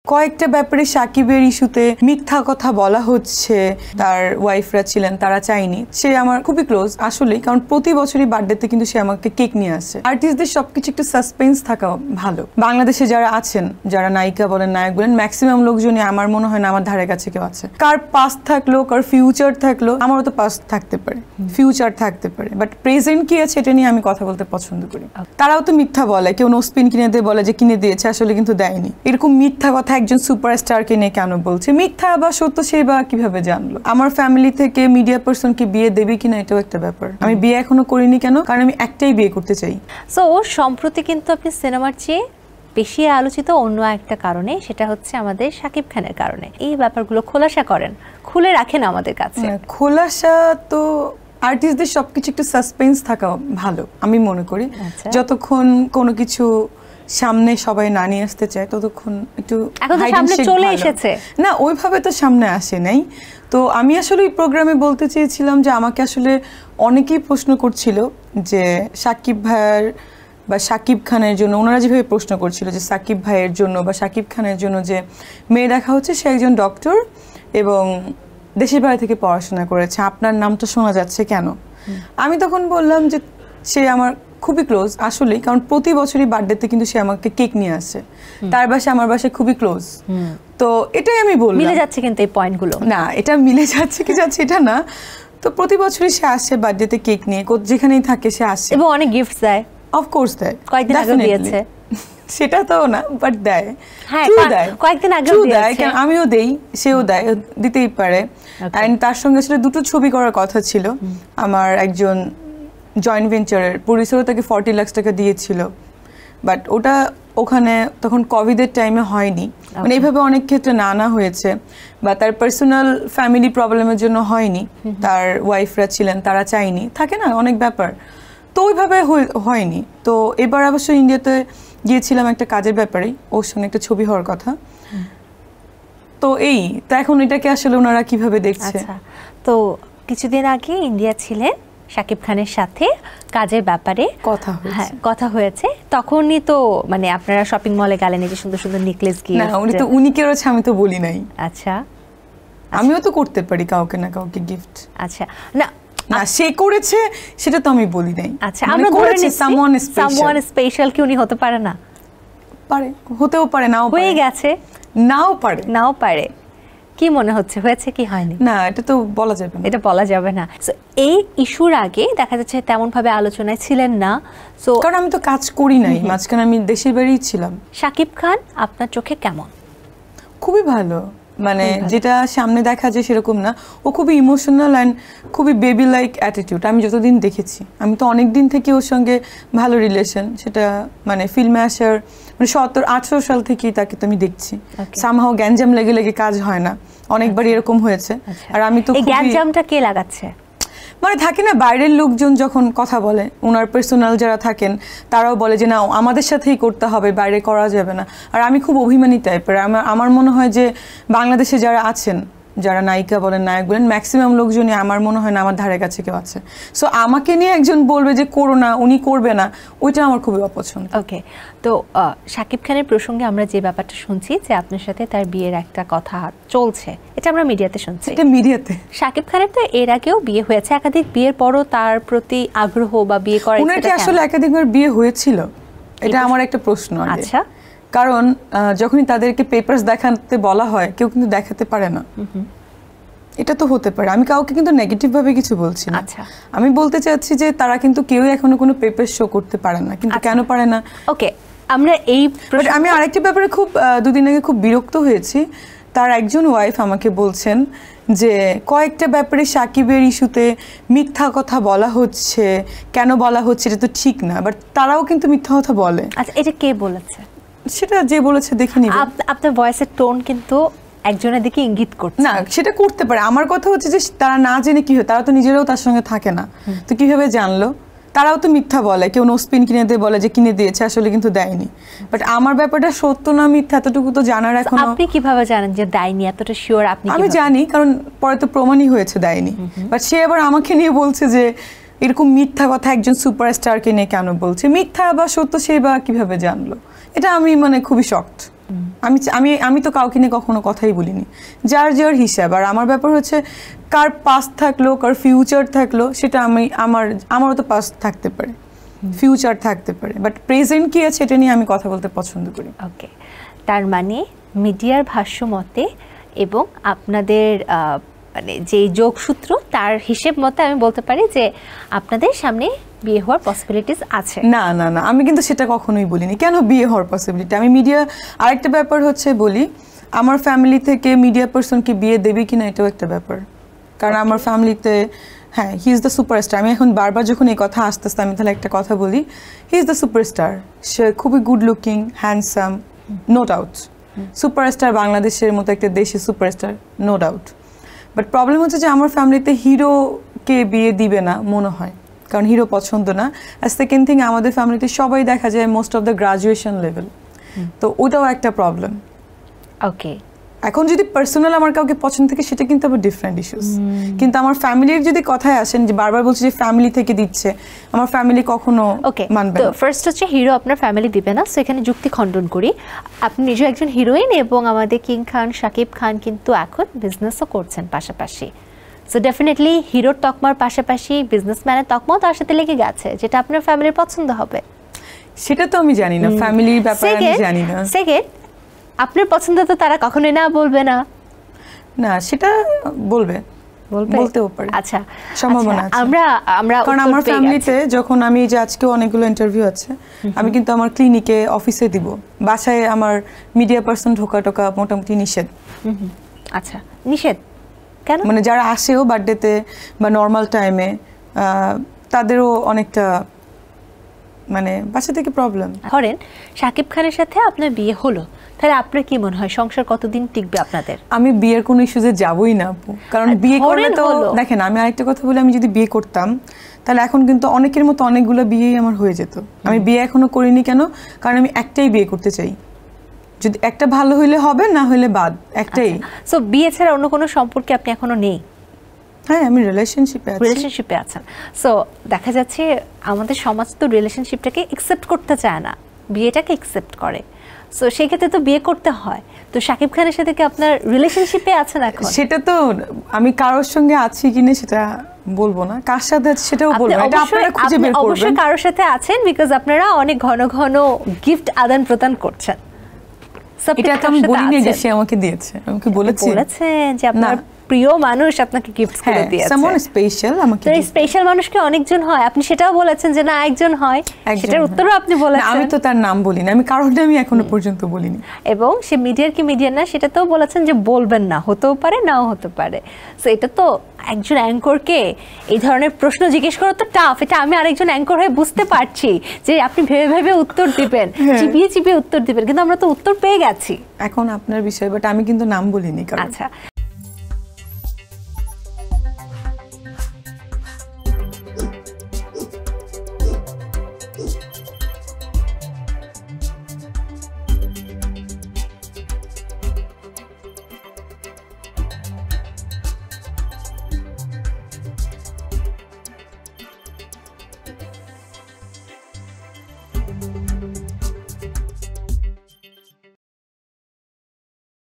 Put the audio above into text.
কয়েকটা ব্যাপারে সাকিবের ইস্যুতে মিথ্যা কথা বলা হচ্ছে, তার ওয়াইফরা ছিলেন তারা চায়নি। সে আমার খুবই ক্লোজ আসলেই, কারণ প্রতি বছরই বার্থডেতে কিন্তু সে আমাকে কেক নিয়ে আসে। আর্টিস্টদের সবকিছু একটু সাসপেন্স থাকা ভালো। বাংলাদেশে যারা আছেন, যারা নায়িকা বলেন নায়ক বলেন, ম্যাক্সিমাম লোকজনই আমার মনে হয় না আমার ধারে কাছে কেউ আছে। কার পাস্ট থাকলো, কার ফিউচার থাকলো, আমারও তো পাস্ট থাকতে পারে, ফিউচার থাকতে পারে, বাট প্রেজেন্ট কি আছে এটা নিয়ে আমি কথা বলতে পছন্দ করি। তারাও তো মিথ্যা বলে, কেউ নোসপিন কিনে দিয়ে বলে যে কিনে দিয়েছে, আসলে কিন্তু দেয়নি। এরকম মিথ্যা কথা একজন সুপারস্টারকে নিয়ে কেন বলছে? মিথ্যা বা সত্য সে বা কিভাবে জানলো? আমার ফ্যামিলি থেকে মিডিয়া পার্সনকে বিয়ে দেবে কিনা এটাও একটা ব্যাপার। আমি বিয়ে এখনো করিনি কেন? কারণ আমি একটাই বিয়ে করতে চাই। সো সম্প্রতি কিন্তু আপনি সিনেমার চেয়ে বেশি আলোচিত অন্য একটা কারণে, সেটা হচ্ছে আমাদের শাকিব খানের কারণে। এই ব্যাপারগুলো খোলাসা করেন, খুলে রাখেন আমাদের কাছে। খোলাসা তো আর্টিস্টদের সবকিছু একটু সাসপেন্স থাকা ভালো আমি মনে করি। যতক্ষণ কোনো কিছু সামনে সবাই না নিয়ে আসতে চায় ততক্ষণ একটু সামনে চলে এসেছে না, ওইভাবে তো সামনে আসে নাই। তো আমি আসলে এই প্রোগ্রামে বলতে চেয়েছিলাম যে আমাকে আসলে অনেকেই প্রশ্ন করছিল যে সাকিব ভাইয়ের বা সাকিব খানের জন্য, ওনারা যেভাবে প্রশ্ন করছিল যে সাকিব ভাইয়ের জন্য বা সাকিব খানের জন্য যে মেয়ে দেখা হচ্ছে, সে একজন ডক্টর এবং দেশের বাইরে থেকে পড়াশোনা করেছে, আপনার নামটা শোনা যাচ্ছে কেন? আমি তখন বললাম যে সে আমার খুবই ক্লোজ আসলেই, কারণ প্রতি বছরই বার্থডেতে কিন্তু সে আমাকে কেক নিয়ে আসে। তার বাসা আমার বাসায় খুবই ক্লোজ। তো এটাই আমি বললাম। মিলে যাচ্ছে কিন্তু এই পয়েন্টগুলো। না, এটা মিলে যাচ্ছে কি যাচ্ছে এটা না। তো প্রতি বছরই সে আসে বার্থডেতে কেক নিয়ে, যেখানেই থাকে সে আসে এবং অনেক গিফট দেয়। অফকোর্স দেয়, কয়েকদিন আগে দিয়েছে। সেটা তো না, বাট দেয়, কয়েকদিন আগে দেয়। কারণ আমিও দেই, সেও দেয়, দিতেই পারে। এন্ড তার সঙ্গে আসলে দুটো ছবি করার কথা ছিল। আমার একজন জয়েন্ট ভেঞ্চারের প্রডিউসারও তাকে 40 লাখ টাকা দিয়েছিল, বাট ওটা ওখানে তখন কোভিডের টাইমে হয়নি। মানে এইভাবে অনেক ক্ষেত্রে না হয়েছে, বা তার পার্সোনাল ফ্যামিলি প্রবলেমের জন্য হয়নি, তার ওয়াইফরা ছিলেন তারা চায়নি, থাকে না অনেক ব্যাপার, তো ওইভাবে হয়নি। তো এবার অবশ্য ইন্ডিয়াতে গিয়েছিলাম একটা কাজের ব্যাপারেই, ওর সঙ্গে একটা ছবি হওয়ার কথা। তো এই তো এখন এটাকে আসলে ওনারা কিভাবে দেখছে। তো কিছুদিন আগে ইন্ডিয়া ছিলেন, শাকিব খানের সাথে কাজের ব্যাপারে কথা হয়েছে। তখনই তো মানে আপনারা শপিং মলে গেলেন, এই যে সুন্দর সুন্দর নেকলেস গিয়ে। না, উনি তো উনি করেছে, আমি তো বলি নাই। আচ্ছা, আমিও তো করতে পারি কাউকে না কাউকে গিফট। আচ্ছা, না না সে করেছে সেটা তো আমি বলি নাই। আচ্ছা, আমরা ধরে নিচ্ছি সামওয়ান স্পেশাল কি উনি হতে পারে না? পারে, হতেও পারে, নাও হয়ে গেছে, নাও পারে। কি মনে হচ্ছে হয়েছে কি হয়নি? না, এটা তো বলা যাবে না, এটা বলা যাবে না। এই ইস্যুর আগে দেখা যাচ্ছে তেমন ভাবে আলোচনায় ছিলেন না, সো কারণ আমি তো কাজ করি নাই, মাঝখানে আমি দেশের বাড়িই ছিলাম। শাকিব খান আপনার চোখে কেমন? খুবই ভালো, মানে যেটা সামনে দেখা যায় সেরকম না। ও খুবই ইমোশনাল অ্যান্ড খুবই বেবি লাইক অ্যাটিটিউড। আমি যতদিন দেখেছি, আমি তো অনেক দিন থেকে ওর সঙ্গে ভালো রিলেশন, সেটা মানে ফিল্মে আসার মানে 17-18 সাল থেকেই তাকে তো আমি দেখছি। সামহাও গ্যাঞ্জাম লেগে লেগে কাজ হয় না, অনেকবার এরকম হয়েছে। আর আমি তো গ্যাঞ্জামটা কে লাগাচ্ছে? মানে থাকে না বাইরের লোকজন যখন কথা বলে, ওনার পার্সোনাল যারা থাকেন তারাও বলে যে না আমাদের সাথেই করতে হবে, বাইরে করা যাবে না। আর আমি খুব অভিমানী টাইপের। আমার মনে হয় যে বাংলাদেশে যারা আছেন, যারা নায়িকা বলেন নায়ক বলেন, ম্যাক্সিমাম লোকজনই আমার মনে হয় না আমার ধারে কাছে কেউ আছে। সো আমাকে নিয়ে একজন বলবে যে করো না, উনি করবে না, ওইটা আমার খুবই অপছন্দ। ওকে, তো শাকিব খানের প্রসঙ্গে আমরা যে ব্যাপারটা শুনছি যে আপনার সাথে তার বিয়ের একটা কথা চলছে, এটা আমরা মিডিয়াতে শুনছি। এটা মিডিয়াতে? শাকিব খানের তো এর আগেও বিয়ে হয়েছে, একাধিক বিয়ের পরও তার প্রতি আগ্রহ বা বিয়ে করার ওনার কি আসলে একাধিকবার বিয়ে হয়েছিল? এটা আমার একটা প্রশ্ন। আচ্ছা, কারণ যখনই তাদেরকে পেপারস দেখাতে বলা হয় কেউ কিন্তু দেখাতে পারে না, এটা তো হতে পারে। আমি কাউকে কিন্তু নেগেটিভ ভাবে কিছু বলছি না। আমি বলতে চাচ্ছি যে তারা কিন্তু কেউ এখনো কোনো পেপার শো করতে পারে না, কিন্তু কেন পারে না? ওকে, আমরা এই আমি আরেকটি ব্যাপারে খুব দুদিন আগে খুব বিরক্ত হয়েছি। তার একজন ওয়াইফ আমাকে বলছেন যে কয়েকটা ব্যাপারে সাকিবের ইস্যুতে মিথ্যা কথা বলা হচ্ছে, কেন বলা হচ্ছে এটা তো ঠিক না, বাট তারাও কিন্তু মিথ্যা কথা বলে। আচ্ছা, এটা কে বলেছে? সেটা যে বলেছে দেখে নিন। আপনার ভয়েসের টোন কিন্তু একজনের দিকে ইঙ্গিত করছে। না, সেটা করতে পারে। আমার কথা হচ্ছে যে তারা না জেনে কি হয়, তারা তো নিজেরাও তার সঙ্গে থাকে না, তো কিভাবে জানলো? তারাও তো মিথ্যা বলে, কেউ নোসপিন কিনে দিয়ে বলে যে কিনে দিয়েছে, আসলে কিন্তু দেয়নি। বাট আমার ব্যাপারটা সত্য না মিথ্যা এতটুকু তো জানার এখন। আপনি কিভাবে জানেন যে দেয়নি? এতটা শিওর আপনি? আমি জানি, কারণ পরে তো প্রমাণই হয়েছে দেয়নি। বাট সে আবার আমাকে নিয়ে বলছে যে এরকম মিথ্যা কথা একজন সুপারস্টারকে নিয়ে কেন বলছে। মিথ্যা বা সত্য সে বা কিভাবে জানলো? এটা আমি মানে খুবই শকড। আমি তো কাউকে নিয়ে কখনো কথাই বলিনি, যার যার হিসাব। আর আমার ব্যাপার হচ্ছে কার পাস্ট থাকলো কার ফিউচার থাকলো সেটা আমারও তো পাস্ট থাকতে পারে, ফিউচার থাকতে পারে, বাট প্রেজেন্ট কি আছে এটা নিয়ে আমি কথা বলতে পছন্দ করি। ওকে, তার মানে মিডিয়ার ভাষ্য মতে এবং আপনাদের মানে যে যোগসূত্র তার হিসেব মতে আমি বলতে পারি যে আপনাদের সামনে বিয়ে হওয়ার পসিবিলিটিস আছে। না না না, আমি কিন্তু সেটা কখনোই বলিনি। কেন বিয়ে হওয়ার পসিবিলিটি? আমি মিডিয়া, আরেকটা ব্যাপার হচ্ছে বলি, আমার ফ্যামিলি থেকে মিডিয়া পার্সনকে বিয়ে দেবে কিনা এটাও একটা ব্যাপার। কারণ আমার ফ্যামিলিতে, হ্যাঁ, হি ইজ দ্য সুপারস্টার। আমি এখন বারবার যখন এই কথা আসতে আসতে আমি তাহলে একটা কথা বলি, হি ইজ দ্য সুপারস্টার। সে খুবই good looking, handsome, no doubt. Superstar, বাংলাদেশের মতো একটা দেশে superstar, no doubt. But problem হচ্ছে যে আমার ফ্যামিলিতে হিরোকে বিয়ে দিবে না মনে হয়, কারণ হিরো পছন্দ না। আর সেকেন্ড থিং, আমাদের ফ্যামিলিতে সবাই দেখা যায় most of the graduation level, তো ওটাও একটা প্রবলেম। ওকে, এখন যদি পার্সোনাল আমার কাউকে পছন্দ থাকে সেটা কিন্তু আবার ডিফারেন্ট ইস্যুস, কিন্তু আমার ফ্যামিলির যদি কথায় আসেন, যে বারবার বলছে যে ফ্যামিলি থেকে দিচ্ছে, আমার ফ্যামিলি কখনো মানবে না। ফার্স্ট হচ্ছে হিরো আপনার ফ্যামিলি দিবে না, সো এখানে যুক্তি খণ্ডন করি। আপনি নিজেও একজন হিরোইন এবং আমাদের কিং খান, শাকিব খান কিন্তু এখন বিজনেসও করছেন পাশাপাশি। সো ডেফিনেটলি হিরোর তকমার পাশাপাশি বিজনেসম্যানের তকমাও তার সাথে লেগে গেছে, যেটা আপনার ফ্যামিলির পছন্দ হবে। সেটা তো আমি জানি না, ফ্যামিলির ব্যাপারে আমি জানি না। সেকেন্ড, আপনার পছন্দ তো তারা কখনোই না বলবে না। না, সেটা বলবে, বলতেও পারে। আচ্ছা, সম্ভাবনা আছে। আমরা কারণ আমার ফ্যামিলিতে যখন আমি যে আজকে অনেকগুলো ইন্টারভিউ আছে, আমি কিন্তু আমার ক্লিনিকে, অফিসে দিব, বাসায় আমার মিডিয়া পার্সন ঢোকা টোকা মোটামুটি নিষেধ। আচ্ছা, নিষেধ কেন? মানে যারা আসেও বার্থডেতে বা নর্মাল টাইমে, তাদেরও অনেকটা মানে বাসা থেকে প্রবলেম। ধরেন শাকিব খানের সাথে আপনার বিয়ে হলো, তাহলে আপনার কি মনে হয় সংসার কতদিন টিকবে আপনাদের? আমি বিয়ের কোনো ইস্যুতে যাবই না আপু, কারণ বিয়ে করলে তো দেখেন, আমি আরেকটা কথা বলি, আমি যদি বিয়ে করতাম তাহলে এখন কিন্তু অনেকের মতো অনেকগুলো বিয়েই আমার হয়ে যেত। আমি বিয়ে এখনো করিনি কেন? কারণ আমি একটাই বিয়ে করতে চাই, যদি একটা ভালো হইলে হবে, না হইলে বাদ, একটাই। সো বিয়ে ছাড়া অন্য কোনো সম্পর্কে আপনি এখনো নেই? হ্যাঁ, আমি রিলেশনশিপে আছেন। সো দেখা যাচ্ছে আমাদের সমাজ তো রিলেশনশিপটাকে একসেপ্ট করতে চায় না, বিয়েটাকে একসেপ্ট করে। সো সেই ক্ষেত্রে তো বিয়ে করতে হয়। তো শাকিব খানের সাথে কি আপনার রিলেশনশিপে আছেন এখন? সেটা তো আমি কারোর সঙ্গে আছি কিনা সেটা বলবো না, কার সাথে আছে সেটাও বলবো না, এটা আপনারা খুঁজে বের করবেন। অবশ্যই কারোর সাথে আছেন, বিকজ আপনারা অনেক ঘন ঘন গিফট আদান প্রদান করছেন। এটা তো আমি বলিনি যে সে আমাকে দিয়েছে, আমাকে বলেছেন যে আপনার প্রিয় মানুষ আপনাকে গিফটস করে দিয়েছে, সামওয়ান স্পেশাল আমাকে। তো এই স্পেশাল মানুষকে অনেকজন হয়, আপনি সেটাও বলেছেন যে না একজন হয়, সেটার উত্তরও আপনি বলেছেন। আমি তো তার নাম বলিনি, আমি কারোর নামই এখনো পর্যন্ত বলিনি। এবং সে মিডিয়ার কি মিডিয়ার না সেটাতেও বলেছেন যে বলবেন না, হতেও পারে নাও হতে পারে। সো এটা তো একজন অ্যাঙ্করকে এই ধরনের প্রশ্ন জিজ্ঞেস করা তো টাফ। এটা আমি আরেকজন অ্যাঙ্কর হয়ে বুঝতে পারছি যে আপনি ভেবে ভেবে উত্তর দিবেন, চিবিয়ে চিবিয়ে উত্তর দিবেন, কিন্তু আমরা তো উত্তর পেয়ে গেছি। এখন আপনার বিষয়, বাট আমি কিন্তু নাম বলিনি। আচ্ছা।